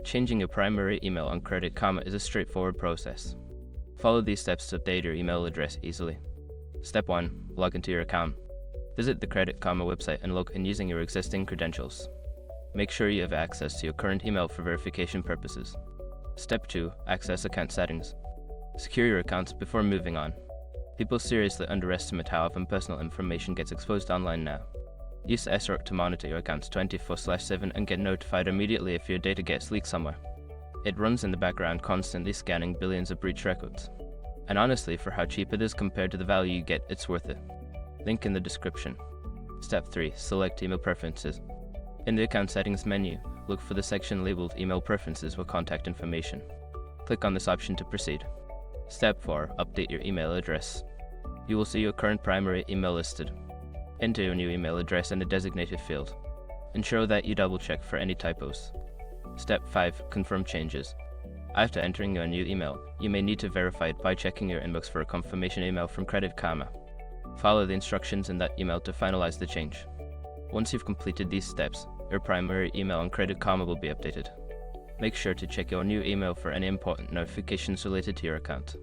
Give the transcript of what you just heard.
Changing your primary email on Credit Karma is a straightforward process. Follow these steps to update your email address easily. Step 1. Log into your account. Visit the Credit Karma website and log in using your existing credentials. Make sure you have access to your current email for verification purposes. Step 2. Access account settings. Secure your accounts before moving on. People seriously underestimate how often personal information gets exposed online now. Use SROC to monitor your accounts 24/7 and get notified immediately if your data gets leaked somewhere. It runs in the background, constantly scanning billions of breach records. And honestly, for how cheap it is compared to the value you get, it's worth it. Link in the description. Step 3. Select email preferences. In the account settings menu, look for the section labeled Email Preferences with contact information. Click on this option to proceed. Step 4. Update your email address. You will see your current primary email listed. Enter your new email address in the designated field. Ensure that you double-check for any typos. Step 5. Confirm changes. After entering your new email, you may need to verify it by checking your inbox for a confirmation email from Credit Karma. Follow the instructions in that email to finalize the change. Once you've completed these steps, your primary email on Credit Karma will be updated. Make sure to check your new email for any important notifications related to your account.